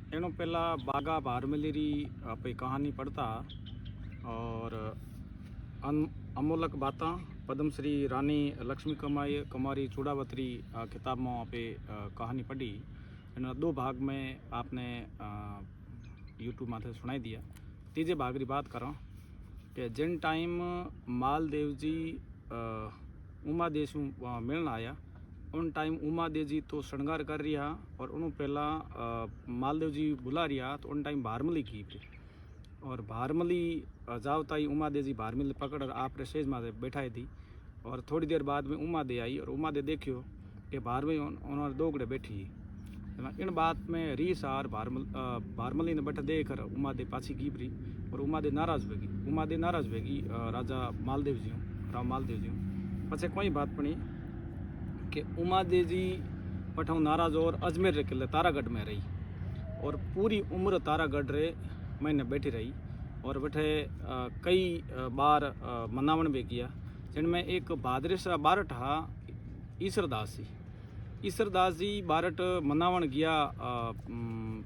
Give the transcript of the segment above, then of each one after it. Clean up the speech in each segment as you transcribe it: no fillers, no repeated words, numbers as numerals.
एनो पहला बागा भारमली री आपे कहानी पढ़ता और अमोलक बाता पद्मश्री रानी लक्ष्मी कुमारी चूड़ावती किताब में आपे कहानी पढ़ी। इन दो भाग में आपने यूट्यूब माथे सुनाई दिया। तीजे भाग की बात करो कि जिन टाइम मालदेव जी उमा देशू मिलना आया उन टाइम उमा देव जी तो श्रृंगार कर रहा और उन्होंने पहला मालदेव जी बुला रहा तो उन टाइम भारमली की थी और भारमली जावता ही उमा देव जी भारमली पकड़ आप स्टेज में बैठाई थी और थोड़ी देर बाद में उमा दे आई और उमा दे देखियो कि भारमली उन्होंने दोगड़े बैठी। इन बात में रीस आर भारमली ने बैठा देकर उमा दे पाछी कीपरी और उमा दे नाराज भेगी राजा मालदेव जी राव मालदेव जी पछे कोई बात पड़ी कि उमा देव जी पठाऊ नाराज और अजमेर रे किले तारागढ़ में रही और पूरी उम्र तारागढ़ रे मैंने बैठी रही और बैठे कई बार मनावण भी किया जिनमें एक भाद्रेसा बारठ हा ईश्वरदास जी बारठ मनावण गया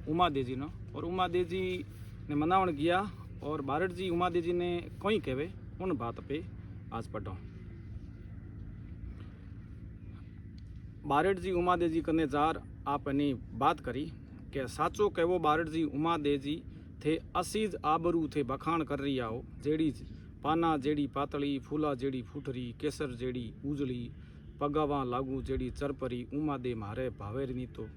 उमा देव जी ने और उमा देव जी ने मनावण गया और बारठ जी उमा देव जी ने कोई कहवे उन बात पे आज पढ़ो। बारठ जी उमा देव जी कने जार आपने बात करी कि साचो कहवो बारठ जी उमा देव जी थे असीज आबरू थे बखान कर रही आओ जेड़ी पाना जेड़ी पातली फूला जेड़ी फूटरी केसर जेड़ी उजली पगावा लागू जेड़ी चरपरी उमा दे मारे भावेरनी तो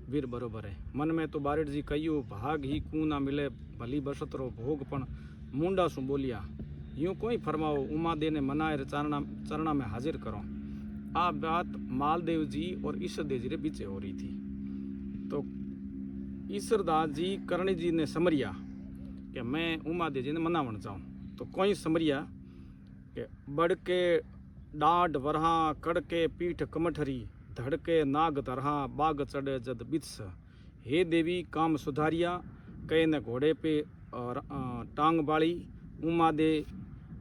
वीर बरोबर है। मन में तो बारठ जी कहियो भाग ही कू ना मिले भली बसतरो भोग पण मुंडा सु बोलिया यूँ कोई फरमाओ उमा दे ने मनाए चरणा में हाजिर करो। आ बात मालदेव जी और ईश्वरदेव जी के बीच हो रही थी तो ईश्वरदास जी करणी जी ने समरिया कि मैं उमा देव जी ने मनावण जाऊँ तो कोई समरिया कि बड़के डाढ़ वरहा कड़के पीठ कमठरी धड़के नाग तरहा बाग चढ़े जद बित्स हे देवी काम सुधारिया कहे न घोड़े पे और टांग बाड़ी उमा दे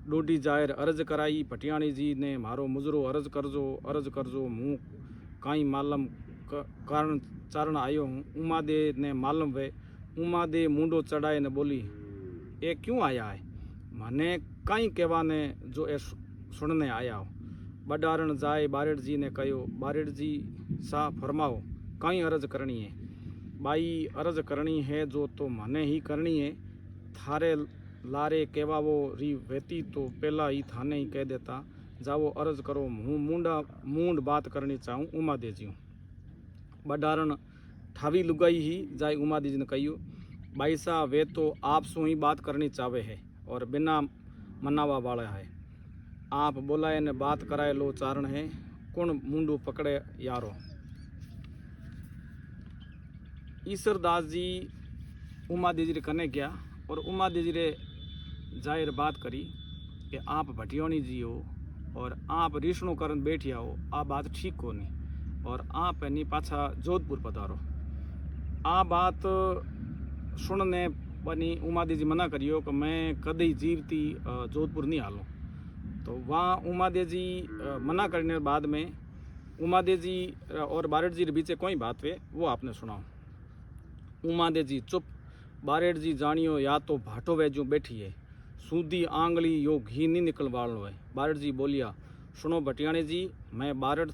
डोडी जाहिर अर्ज कराई भटियाणी जी ने मारो मुजरो अर्ज करजो मुँह काई मालम कारण चारण आयो हूँ। उमा दे ने मालम वे उमा दे मुंडो चढ़ाए ने बोली ए क्यों आया है मने कई कहवा ने जो ए सुनने आया हो। बडारण जाए बारठ जी ने कहो बारठ जी सा फरमाओ कई अर्ज करनी है। बाई अर्ज करनी है जो तो मने ही करनी है थारे लारे केवा वो री वेती तो पहला ही थाने ही कह देता जाओ अर्ज करो हूँ मूंड बात करनी चाहूँ उमा दे जी। बडारण ठावी लुगाई ही जाए उमा दे जी ने कहियो भाई सा वे तो आप सु ही बात करनी चाहे है और बिना मनावा वाला है आप बोलाए ने बात कराए लो चारण है कौन मुंडू पकड़े यारो। ईश्वरदास जी उमा देव जी कने गया और उमा देव जी रे जाहिर बात करी कि आप भटियाणी जी हो और आप रिश्णु करन बैठिया हो आ बात ठीक को नहीं और आप है पाछा जोधपुर पधारो। आ बात सुनने बनी उमा देव जी मना करियो कि मैं कदी जीवती जोधपुर नहीं हालूँ तो वहाँ उमा देव जी मना करने के बाद में उमा देव जी और बारठ जी के बीच कोई बात हुए वो आपने सुनाओ। उमा देव जी चुप बारठ जी जानियो या तो भाटो वेजू बैठी है सूदी आंगली यो घी नहीं निकल वालो है। बारठ जी बोलिया सुनो भटियाणी जी मैं बारठ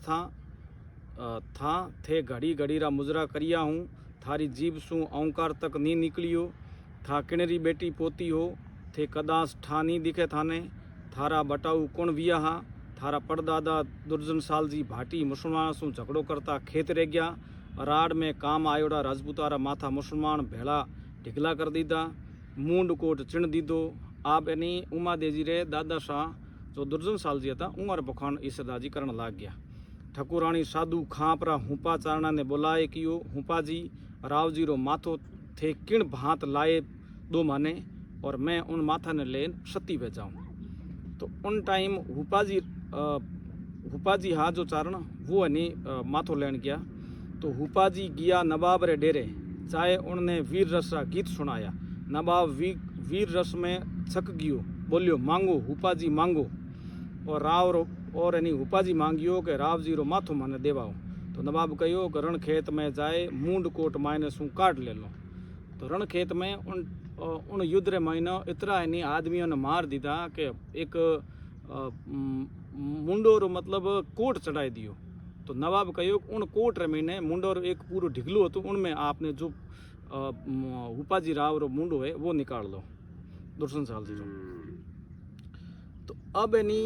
था थे घड़ी घड़ी रा मुजरा करिया हूँ थारी जीभ सु औंकार तक नहीं निकलियो था किणरी बेटी पोती हो थे कदास ठा नहीं दिखे थाने थारा बटाऊ कौन विया हा थारा परदादा दुर्जन साल जी भाटी मुसलमान सु झगड़ो करता खेत रह गया राड में काम आयोड़ा राजपूतारा माथा मुसलमान भेड़ा ढिगला कर दीदा मूंड कोट चिण दीदो। आप यानी उमा देव जी रे दादा शाह जो दुर्जन साल जी था उमर बखान ईश्वरदास जी करने लाग गया। ठकुराणी साधु खापरा हुपा चारणा ने बुलाए कियो हुपा जी राव जी रो माथो थे किण भांत लाए दो माने और मैं उन माथा ने लेन सती वे जाऊँ। तो उन टाइम हुपा जी हा जो चारण वो है माथो लेन गया तो हुपा जी गया नवाब रे डेरे चाहे उनने वीर रस का गीत सुनाया। नवाब वीर रस में छक गयो बोलियो मांगो हुपा जी मांगो और राव और हुपा जी मांगियो कि राव जी रो माथो माने देवाओ। तो नवाब कहो कि रण खेत में जाए मूंड कोट मायने सू काट ले लो तो रण खेत में उन युद्ध रे महीनो इतना इन्हीं आदमियों ने मार दीधा कि एक मुंडो रो मतलब कोट चढ़ाई दियो। तो नवाब कहो उन कोट रे महीने मुंडो रो एक पूरो ढिगलो હતો उनमें आपने जो उपाजी राव रो मुंडो है वो निकाल लो दुर्शन साल जी रो। तो अब यानी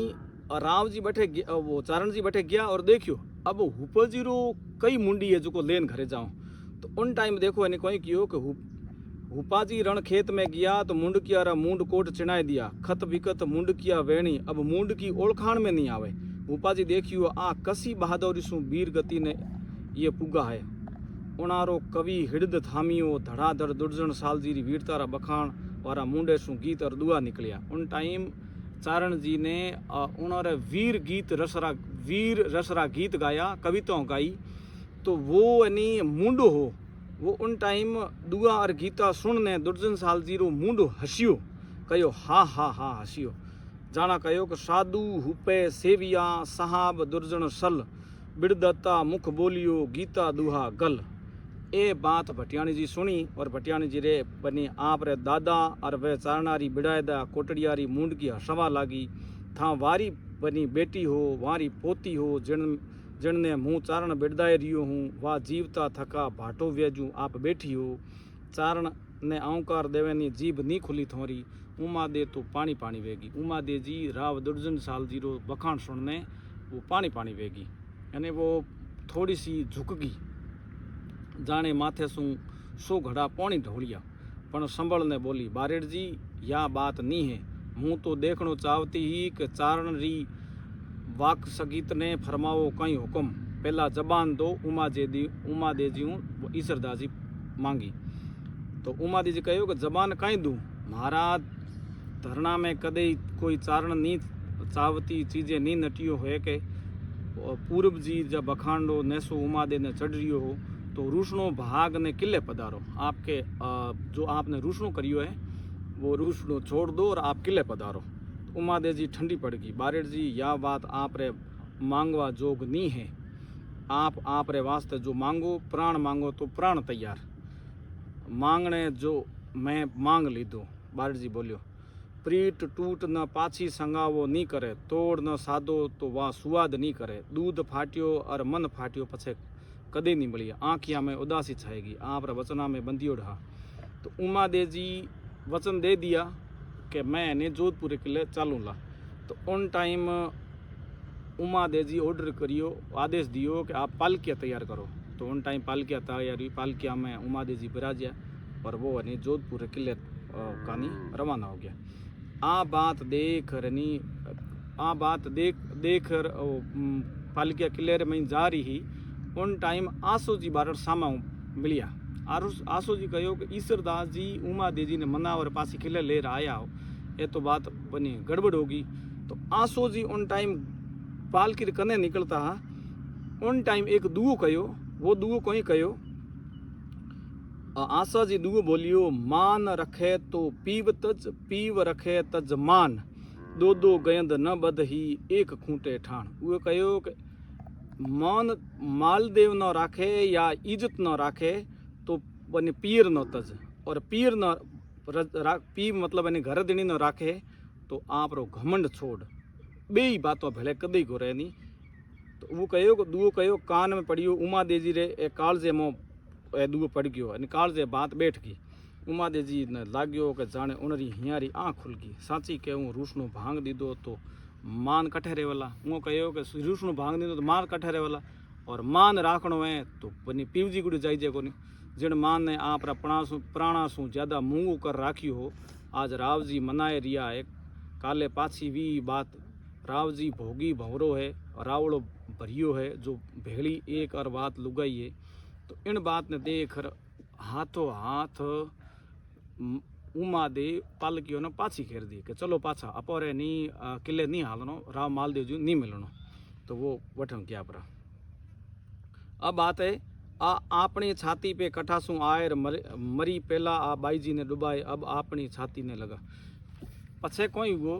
राव जी बैठे वो चारण जी बैठे गया और देखियो अब हुपाजी रो कई मुंडी है जो लेन घरे जाऊं। तो उन टाइम देखो यानी कोई कियो कि हुपाजी रण खेत में गया तो मुंडकिया रा मुंड कोट चिनाई दिया खत विकत मुंडकिया वेणी अब मुंड की ओळखाण में नहीं आवे। हुपाजी देखियो आ कसी बहादुरी सु वीर गति ने ये पुगा है उणारो कवि हिड़द थामियो धड़ाधड़ दुर्जन सालजी री वीरता रा बखाण वारा मुंडे सु गीत और दुआ निकलिया। उन टाइम चारण जी ने उन्होंने वीर रसरा गीत गाया कविताओं गाई। तो वो यानी मुंडो हो वो उन टाइम दुआ और गीता सुनने दुर्जन साल जी रो मुंडो हसियो कहो हा हा हा हसियो जाना कहो कि साधु हुपे सेविया साहब दुर्जन सल बिड़दत्ता मुख बोलियो गीता दुहा गल। ए बात भटियाणी जी सुनी और भटियाणी जी रे बनी आप रे दादा और वे चारणारी बिड़ायदा कोटड़ियारी मुंड की हसवा लागी था वारी बनी बेटी हो वारी पोती हो जिनने मुँह चारण बिड़दाए रियो हूँ वाह जीवता थका भाटो वेजू आप बैठी हो चारण ने औंकार देवेनी जीभ नी खुली थोरी उमा दे तो पानी पानी वेगी। उमा दे जी राव दुर्जन साल जी रो बखान सुनने वो पानी पानी वेगी यानी वो थोड़ी सी झुक गई जाने माथे सो घड़ा पानी ढोलिया पण संभल ने बोली बारेड़ जी या बात नहीं है मुँह तो देखनो चाहती ही कि चारण री वाक सगीत ने फरमाओ कई हुक्म पहला जबान दो उमा दे जी ईसरदास जी मांगी। तो उमा दे जी कहो कि जबान कहीं दूँ महाराज धरना में कदे कोई चारण नी चावती चीजें नी नटियो है कि पूर्व जी जब बखांडो नेसो उमा दे ने चढ़ रियो हो तो रूसनो भाग ने किले पधारो आपके जो आपने रूसनो करियो है वो रूसनो छोड़ दो और आप किले पधारो। उमा दे जी ठंडी पड़ गई बारेड़ जी या बात आप रे मांगवा जोग नहीं है आप रे वास्ते जो मांगो प्राण मांगो तो प्राण तैयार मांगने जो मैं मांग ली दो। बारेड़ जी बोलियो प्रीट टूट न पाछी संगावो नहीं करे तोड़ न सादो तो वह सुवाद नहीं करे दूध फाटियो और मन फाटियो पछे कदे नहीं मिली आँखिया में उदासी छाएगी आप रे वचना में बंदियो ढा। तो उमा दे जी वचन दे दिया कि मैं ने जोधपुर किले चालूँगा। तो उन टाइम उमा दे जी ऑर्डर करियो आदेश दियो कि आप पालकिया तैयार करो। तो उन टाइम पालकिया तैयार हुई पालकिया में उमा दे जी बिराजिया और वो यानी जोधपुर किले कानी रवाना हो गया। आ बात देख पालकिया किले में जा रही ही उन टाइम आसो जी बारड़ सामा मिलिया। आसो जी कहो कि ईसरदास जी उमा दे जी ने मना और पासी किले ले आया हो ये तो बात बनी गड़बड़ होगी। तो आसो जी उन टाइम पालकी कने निकलता उन टाइम एक दुओ कहो वो दुओ कोई कहो आशा जी दुओ बोलियो मान रखे तो पीव रखे तज मान दो दो गयंद न बद ही एक खूंटे ठाण। वो कहो कि मान मालदेव न राखे या इज्जत न राखे तो बने पीर न तज और पीर न पी मतलब बने घर देनी न राखे तो आप रो घमंड छोड़ बे ही बातों भले कदे को रहे नहीं। तो वो कहो दुओ कहो कान में पड़ियो उमा दे जी रे ए कालजे मो ए दुओ पड़ गयो यानी कालजे बात बैठ गई। उमा दे जी ने लाग्यो कि जाने उनरी हियारी आँख खुल गई साची के हूँ रूसनो भांग दीदो तो मान कठे रे वाला वो कहो कि रूसनो भांग दीदो तो मान कठे रे वाला और मान राखणो है तो बनी पीवजी गुड़ी जाइजे कोनी जिन मान ने आप प्राणा सु ज्यादा मूंगू कर राखी हो आज राव जी मनाए रिया है काले पाछी भी बात राव जी भोगी भंवरो है रावड़ो भरियो है जो भेड़ी एक और बात लुगाई है। तो इन बात ने देख हाथों हाथ उमा दे पालकियों ने पाछी घेर दी कि चलो पाछा अपोरे नहीं किले नहीं हालनो राव मालदेव जी नहीं मिलनो। तो वो वठन क्या परा। अब बात है अपनी छाती पे कठासू आयर मरी पहला आ बाई जी ने डुबाए अब अपनी छाती ने लगा पछे कोई वो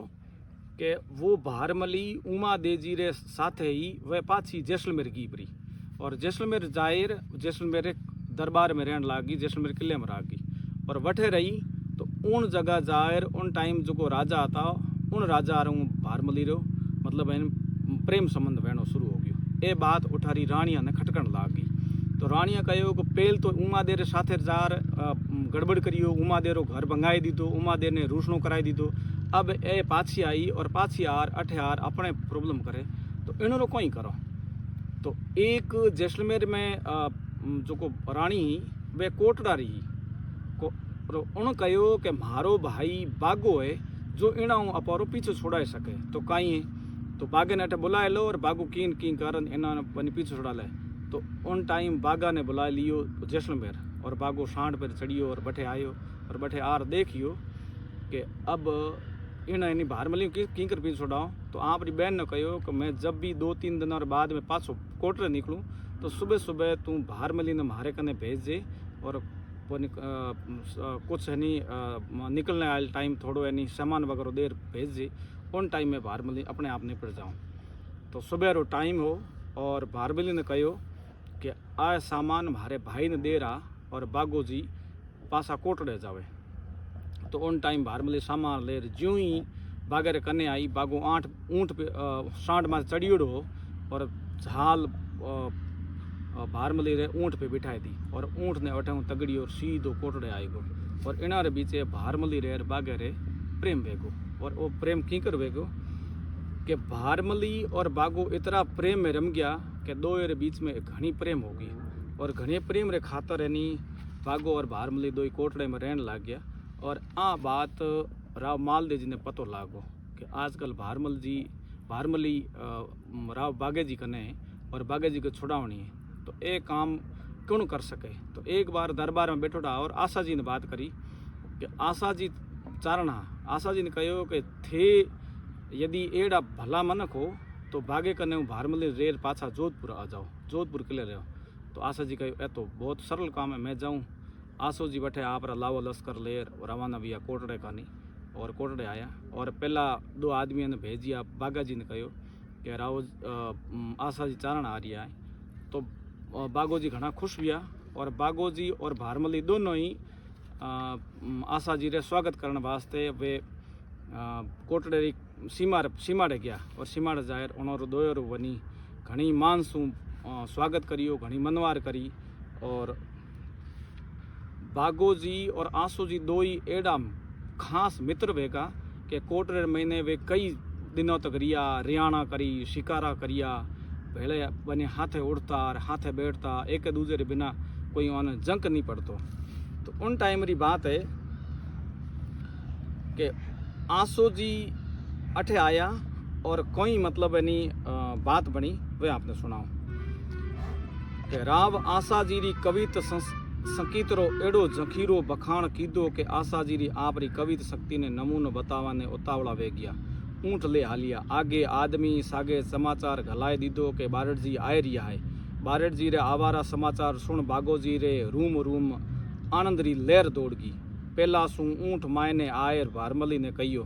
कि वो भारमली उमा दे जी रे साथे ही वह पाछी जैसलमेर की परी और जैसलमेर जाहिर जैसलमेर दरबार में रहन लागी जैसलमेर किले में रह गई और वठे रही तो उन जगह जाएर उन टाइम जो राजा था उन राजा रू भारमली रो मतलब इन प्रेम संबंध वेणो शुरू हो गयो। ये बात उठारी राणिया ने खटकण लाग गई। तो राणिया कहो कि पेल तो उमादेर साथे जार गड़बड़ करियो, उमादेरो घर भंगाई दीधो, उमादेर ने रूसणो कराई दीधो। अब ए पाछी आई और पाछी आर अठे आर अपने प्रॉब्लम करे तो इनो कोई करो। तो एक जैसलमेर में जो को राणी वे कोटड़ा रही को उन कहो कि मारो भाई बागो है जो इना अपारो पीछे छोड़ाए सके। तो कहीं है तो बागे ने अठे बुलाए लो और बागो कीन की कारण इना पीछे छोड़ा ले। तो उन टाइम बागा ने बुला लियो जैसलमेर और बागो सांड पर चढ़ियो और बठे आयो और बठे आर देखियो कि अब इन्हें भारमली किंकर पीछे छोड़ाओ। तो आपरी बहन ने कहो कि मैं जब भी 2-3 दिन और बाद में पाछो कोटरे निकलूँ तो सुबह सुबह तू भारमली ने मारे कने भेज दे और कुछ है निकलने वाले टाइम थोड़ो है सामान वगैरह देर भेज दे। उन टाइम में भारमली अपने आप निपट जाऊँ। तो सुबह रो टाइम हो और भारमली ने कहो कि आ सामान मारे भाई ने दे रहा और बागो जी पासा कोटड़े जावे। तो उन टाइम भारमली सामान ले ज्यों ही बागे रे कने आई बागो ऊँट पे सांड में चढ़ियोड़ो और झाल भारमली रे ऊँट पे बिठाई दी और ऊँट ने अठे तगड़ी और सीधो कोटड़े आई गो। और इना रे बीचे भारमली रे बागे रे प्रेम वेगो। और वो प्रेम की कर वेगो कि भारमली और बागो इतना प्रेम में रम गया कि दो रे बीच में घनी प्रेम हो गई और घने प्रेम रे खातर यानी बागो और भारमली दो कोटड़े में रहने लग गया। और आ बात राव मालदेव जी ने पतो लागो कि आजकल भारमली राव बागे जी कने और बागे जी को छुड़ावनी है तो एक काम क्यों कर सके। तो एक बार दरबार में बैठोड़ा और आशा जी ने बात करी कि आशा जी चारणा आशा जी ने कहो कि थे यदि एड़ा भला मनक हो तो बागे कने भारमली रेर पाछा जोधपुर आ जाओ, जोधपुर किले रहो। तो आशा जी कहो ए तो बहुत सरल काम है, मैं जाऊँ। आशो जी बैठे आप लावो लश्कर लेर रवाना भी कोटड़े का नहीं और कोटड़े आया और पहला 2 आदमियों ने भेजिया। बागा जी ने कहो कि राव आशा जी चारण आ रही है। तो बागो जी घना खुश हुआ और बागो जी और भारमली दोनों ही आशा जी रे स्वागत करने वास्ते वे कोटड़े री सीमाड़े गया और सीमाड़े जाएर उन्होंने दोयर वनी घनी मानसू स्वागत करियो, घनी मनवार करी। और बागो जी और आशो जी दो ही एड़ा खास मित्र वेगा कि कोटरे महीने वे कई दिनों तक रियाणा करी, शिकारा करिया, भेड़े बने हाथे उड़ता और हाथे बैठता, एक दूसरे बिना कोई उन्हें जंक नहीं पड़तो। तो उन टाइम री बात है कि आशो जी अठे आया और कोई मतलब नहीं बात बनी वे आपने सुनाओ कि राव आशा जी री कवित संकीतरो एड़ो जखीरो बखाण कीधो कि आशा जी री आप री कवित शक्ति ने नमूनो बतावाने उतावड़ा वे गया। ऊँट ले हालिया आगे आदमी सागे समाचार घलाए दीधो कि बारड़ जी आए रिया है। बारड़ जी रे आवारा समाचार सुन बागो जी रे रूम रूम आनंद री लहर दौड़ गई। पहला सू ऊँट मायने आयर भारमली ने कहियो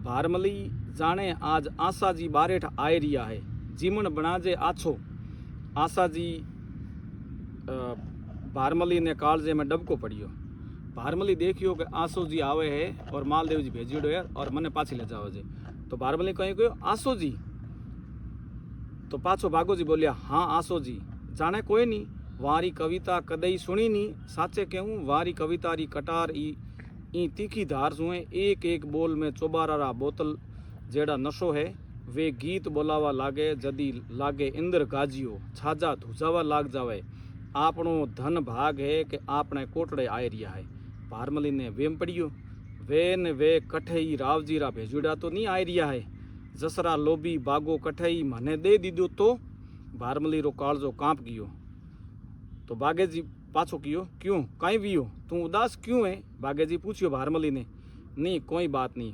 भारमली जाने आज आशा जी बारेठ आए रिया है, जीवन बनाजे आछो। आशा जी भारमली ने कालजे में डबको पड़ियो। भारमली देखियो कि आशो जी आवे है और मालदेव जी भेजियोड़ो है और मने पाछी ले जाओ जे। तो भारमली कहीं आशो जी। तो पाछो बागो जी बोलिया हाँ आशो जी जाने कोई नहीं, वारी कविता कदई सुनी नहीं, साचे कहूँ वारी कविता री कटार ई तीखी धार सुए एक एक बोल में चौबारा बोतल जेड़ा नशो है। वे गीत बोलावा लागे जदी लागे इंद्र गाजियो, छाजा धुजावा लाग जावे। आपनो धन भाग है कि आपने कोटड़े आए रिया है। भारमली ने वेम पड़ियो वे कठे ही रावजीरा भेजुड़ा तो नहीं आए रिया है। जसरा लोभी बागो कठे ही मने दे दीदो तो भारमली रो कालजो कांप गयो। तो बागे जी पाछो कियो क्यों कहीं भी हो तू उदास क्यों है। बागे जी पूछियो भारमली ने नहीं कोई बात नहीं,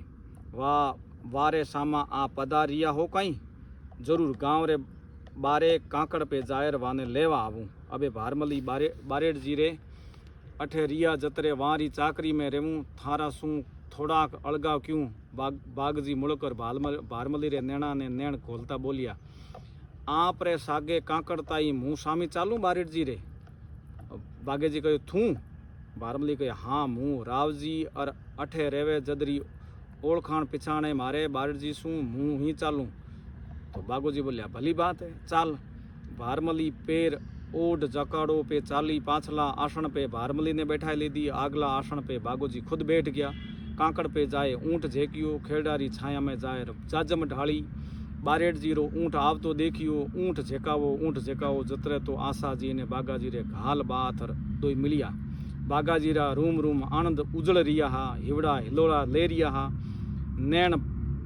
वारे सामा आ पधारिया हो कहीं जरूर गाँव रे बारे कांकड़ पे जायर वाने लेवा आऊँ। अबे भारमली बारेड़ जी रे अठे रिया जतरे वारी चाकरी में रेवूँ थारा सू थोड़ा अलगाव क्यों। बाग जी मुड़कर भारमली रे नैना ने नैन खोलता बोलिया आप रे सागे कांकड़ ताई मुँह सामी चालू बारेड़ जी रे। बागे जी कहो थू भारमली कहे हाँ हूँ रावजी और अठे रेवे जदरी ओळखाण पिछाणे मारे बारडजी शू हूँ ही चालूँ। तो बागोजी बोलिया भली बात है चाल। भारमली पेर ओढ़ जकाड़ो पे चाली पाछला आसन पे भारमली ने बैठाई लीधी। आगला आसन पे बागोजी खुद बैठ गया। कांकड़ पे जाए ऊँट झेकियो खेडारी छाया में जाए जाजम ढाली। बारेडजी रो ऊँट आवतो देखियो ऊँट झेकावो जतरे तो आशाजी ने बागाजी रे घाल बाथर दोई मिलिया। बागाजी रा रूम रूम आनंद उजड़ रिया हा। हिवड़ा हिलोड़ा ले रिया हा। नैण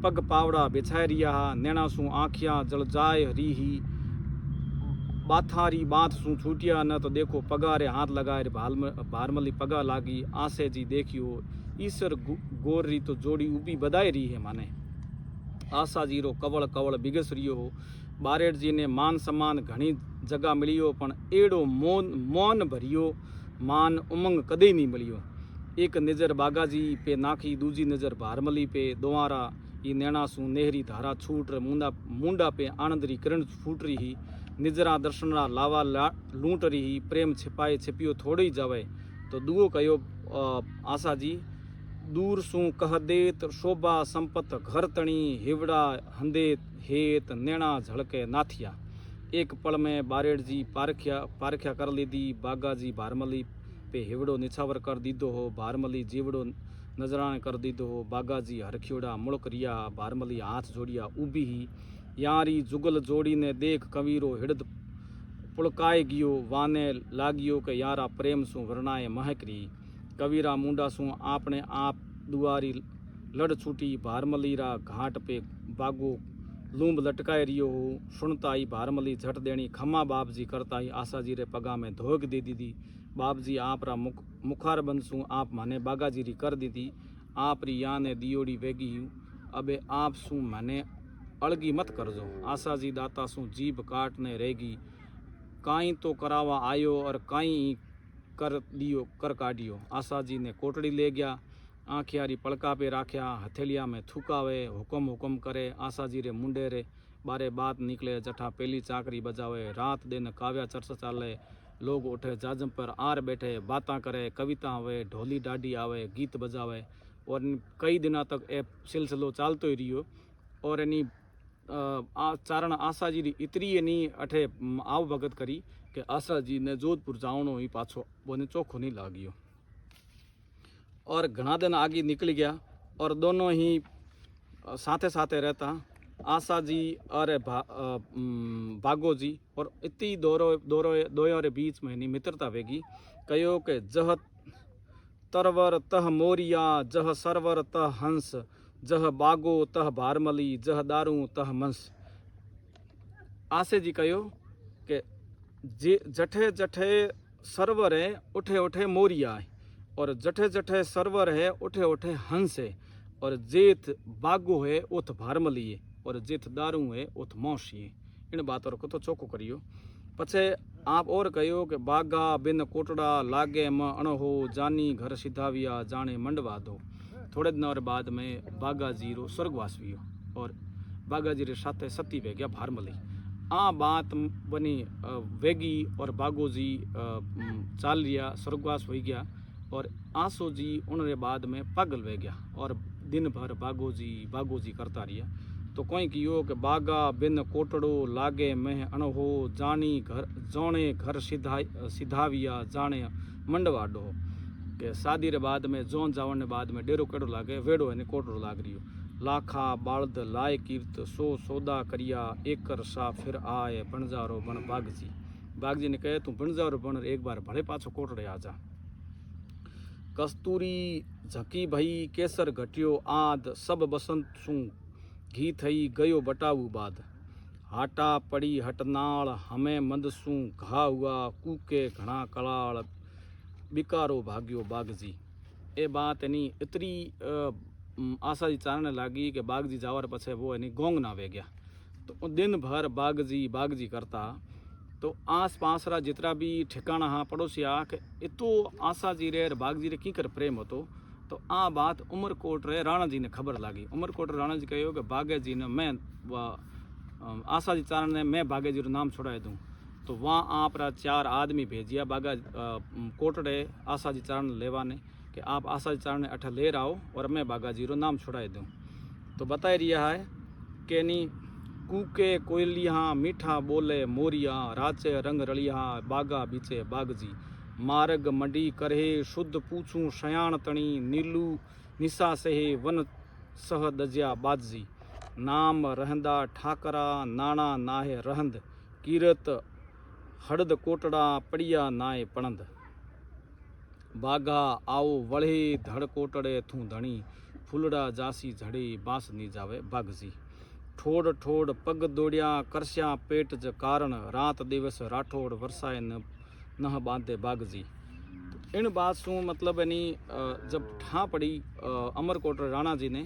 पग पावड़ा बिछाए रिया हा। नैणा सू आँखियाँ जल जाए री ही। बाथारी बात सू छूटिया न तो देखो पगारे हाथ लगाए भारमली पगा लागी। आसे जी देखियो ईश्वर गोर री तो जोड़ी उबी बधाई रही है माने। आशा जी रो कवल कवल बिगस रियो हो। बारेड जी ने मान सम्मान घनी जगह मिलियो पण एड़ो मौन भरियो मान उमंग कदे नहीं मिलियो। एक नज़र बागाजी पे नाखी दूजी नज़र भारमली पे दोवारा ई नैणा सू नेहरी धारा छूट मुंडा पे आनंद री किरण फूट रही ही। निजरा दर्शनरा लावा लूंट रही। प्रेम छिपाए छिपियो थोड़ी जावे। तो दुओ कयो आशा जी दूर सू कह देत शोभा संपत घर तणी हिवड़ा हंदे हेत नैणा झड़के नाथिया। एक पल में बारेड जी पारख्या कर लीधी। बागा जी भारमली पे हिवड़ो निछावर कर दीदो हो। भारमली जीवड़ो नजराने कर दीदो हो। बागा जी हरख्योड़ा मुड़क रिया। भारमली हाथ जोड़िया ऊबी ही। यारी जुगल जोड़ी ने देख कवीरो हिड़द पुड़काए गियो। वाने लागियो के यारा प्रेम सू वर्णाए महक रही। कवीरा मुंडा सू आपने आप दुआरी लड़ छूटी। भारमली रा घाट पे बागो लूंब लटकाए रियो हो। सुनता ही भारमली झट देनी खम्मा बाप जी करता ही आशा जी रे पगा में धोक दे दीदी। बाप जी आप रा मुखार बंद सू आप माने बागा जी री कर दीदी। आप री या ने दियोड़ी वेगी हूँ अबे आप सू माने अड़गी मत करजो। आशा जी दाता सू जीभ काटने रहेगी। काई तो करावा आयो और काई कर काटियो। आशा जी ने कोटड़ी ले गया। आँखियारी पड़का पे राख्या। हथेलिया में थूकावे हुक्म करे। आशा जी रे मुंडे रे बारे बात निकले। जठा पहली चाकरी बजावे। रात दिन काव्या चर्चा चाले। लोग उठे जाजम पर आर बैठे बातें करे कविता आवे ढोली डाडी आवे गीत बजावे। और कई दिनों तक ए सिलसिलो चालतो ही रियो। और एनी चारण आशा जी री इतरी एनी अठे आव भगत करी कि आशा जी ने जोधपुर जावणो ही पाछो बोने चोखो नहीं लागियो। और घना दिन आगे निकल गया और दोनों ही साथे साथे रहता। आशा जी और भागो जी और इतनी दोयों रे बीच में मित्रता वेगी। कहो कि जह तरवर तह मोरिया जह सरवर तह हंस जह बागो तह भारमली जह दारू तह मंस। आशे जी कहो कि जठे जठे सरवर है उठे उठे मोरिया है और जठे जठे सरवर है उठे उठे हंस है और जेठ बागो है उथ भारमली है और जेठ दारू है उथ मौसी है। इन बातों को तो चौको करियो। पछे आप और कहो कि बागा बिन कोटड़ा लागे म अणहो जानी घर सिधाविया जाने मंडवा दो। थोड़े दिन बाद में बागा जी रो स्वर्गवास हुई और बागा जी रे साथे सती वे गया भारमली। आ बात बनी वेगी और बागो जी चाल लिया स्वर्गवास हो गया और आंसू जी उनरे बाद में पागल वे गया और दिन भर बागो जी करता रिया। तो कोई कियो कि बागा बिन कोटड़ो लागे मह अणहो जानी घर जोणे घर सिधाविया जाने मंडवाडो। के शादी रे बाद में जोन जावन ने बाद में डेरो केड़ो लागे वेड़ो है कोटड़ो लाग रियो। लाखा बालद लाए कीर्त सो सौदा करिया एकर सा फिर आए बणजारो बण बागजी। बागजी ने कहे तू बणजारो बण एक बार भले पाछो कोटड़े आ जा। कस्तूरी झकी भई केसर घटियो आद सब बसंत सू घी थई गयो बटाऊ बाद। हाटा पड़ी हटनाल हमें मंद सू घा हुआ कूके घना कलाल बिकारो भाग्यो बागजी। ए बात एनी इतनी आशा जी चारने लागी कि बागजी जावर पछे वो एनी गोंग ना वे गया। तो दिन भर बागजी करता। तो आस पास रा जितना भी ठिकाना हाँ पड़ोसिया कि इतो आशा जी रे बागजी रे की कर प्रेम होतो। तो आ बात उमरकोट रे राणा जी ने खबर लागी। उमरकोट राणा जी कहो कि बागे जी ने मैं आशा जी चारण ने मैं बागे जी रो नाम छुड़ाए दूँ। तो तो वहाँ आप 4 आदमी भेजिया बागा कोटड़े आशा जी चरण लेवाने कि आप आशा जी चरण अठ ले आओ और मैं बागा जी रो नाम छुड़ाई दूँ। तो बताई रिया है कि नी कूके कोयलिया मीठा बोले मोरिया राचे रंग रलिया बागा बीचे बागजी मार्ग मंडी करे शुद्ध पूछूं शयाण तणी नीलू निशा सहे वन सह दजिया बाजी नाम रहंदा ठाकरा नाना नाहे रहंद कीरत हड़द कोटड़ा पड़िया नाए पणंद बागा आओ वळे धड़ कोटड़े थू धणी फूलड़ा जासी झड़ी बांस नी जावे बागजी ठोड़ ठोड़ पग दौड़िया करस्या पेट ज कारण रात दिवस राठौड़ वरसाए नह बांधे बागजी। इन बात शू मतलब यानी जब ठा पड़ी अमरकोट राणा जी ने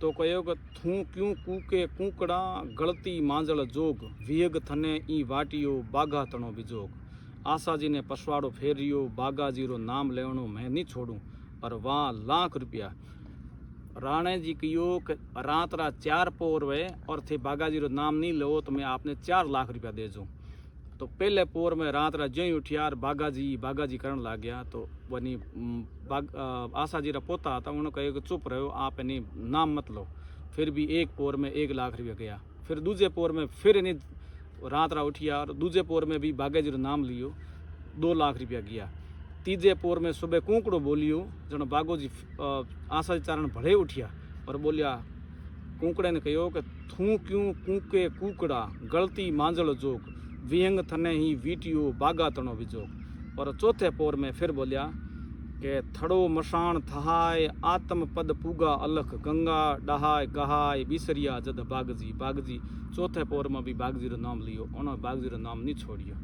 तो कहो कि थू क्यों कूके कूकड़ा गलती मांजल जोग वियग थने ई वाटियो बागा तणो बिजोग आशा जी ने पछवाड़ो फेरियो बागा जी रो नाम लेवणो मैं नहीं छोड़ूं पर वहाँ लाख रुपया राणे जी कहो कि रात 4 पोर वे और थे बागा जी रो नाम नहीं लो तो मैं आपने 4 लाख रुपया दे दूँ। तो पहले पोर में रात ज्यों ही उठिया बागा जी करण लग गया तो वनी आशा जी रा पोता था उन्होंने कहो कि चुप रहो आप इन्हें नाम मत लो। फिर भी एक पोर में 1 लाख रुपया गया। फिर दूजे पोर में फिर इन्हें रात उठिया और दूजे पोर में भी बागा जी रो नाम लियो 2 लाख रुपया गया। तीजे पोर में सुबह कूकड़ो बोलियो जनो बागो जी आशा जी चारण भड़े उठिया और बोलिया कूकड़े ने कहो कि थू क्यों कूके कूकड़ा गलती मांजल जोग विहंग थने ही वीटियो बागा तणो विजोग। और चौथे पोर में फिर बोलिया कि थड़ो मशान थहाय आत्म पद पूगा अलख गंगा डहाय गहाय बिसरिया जद बागजी चौथे पोर में भी बागजी रो नाम लियो उन्होंने बागजी रो नाम नहीं छोड़ियो।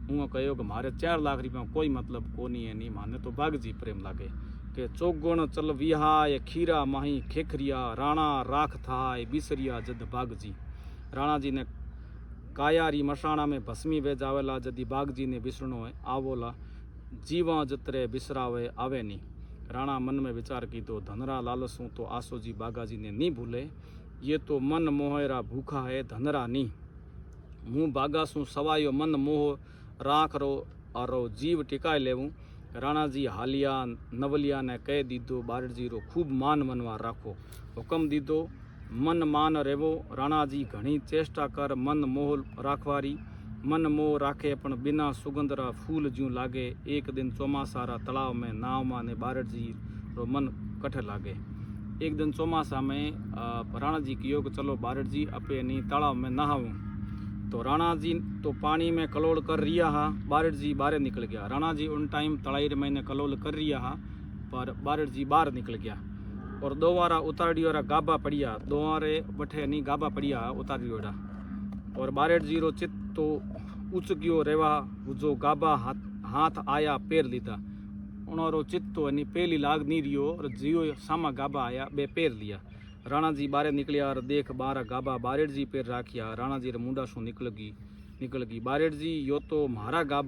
हूँ कहो कि मारे 4 लाख रुपया कोई मतलब कोनी है नहीं माने तो बागजी प्रेम लागे कि चौगुण चल विहाय खीरा माही खेखरिया राणा राख थाय बिसरिया जद बागजी। राणा जी ने कायारी मशाणा में भस्मी वे जावेला जदी बागजी ने बिसरणो है आवोला जीवा जतरे बिसरावे आवे नहीं। राणा मन में विचार की तो धनरा लालसूं तो आसो जी बागा जी ने नहीं भूले ये तो मन मोहेरा भूखा है धनरा नहीं। मुँह बागा सूं सवायो मन मोह राख रो और जीव टिकाए लेवूं। राणा जी हालिया नवलिया ने कह दीधो बारड़ जी रो खूब मान मनवा राखो हुक्म दीधो मन मान रेवो। राणा जी घणी चेष्टा कर मन मोह राखवारी मन मोह राखे पण बिना सुगंधरा फूल ज्यों लागे। एक दिन चौमासारा तालाव में नाव माने बारड़ जी रो मन कठे लागे। एक दिन चौमासा में राणा जी कहो कि चलो बारड़ जी अपे नहीं तालाव में नहाऊं। तो राणा जी तो पानी में कलोल कर रिया हा बारड़ जी बाहर निकल गया। राणा जी उन टाइम तड़ाई में कलोल कर रिया हा पर बारड़ जी बाहर निकल गया और दोबारा उतारी वाला गाबा पड़िया दोबारे बठे नहीं गाबा पड़िया उतारी वाला और बारड़ जी रो चित्त तो उच गयो रेवा जो गाबा हाथ आया पैर लीधा उन्होंने चित्त तो नहीं पहली लाग नहीं रियो और जियो सामा गाबा आया बे पैर लिया। राणा जी बाहर निकलिया और देख 12 गाबा बारड़ जी पैर राखिया। राणा जी रे मुंडा शू निकल गई बारड़ जी यो तो मारा गाबा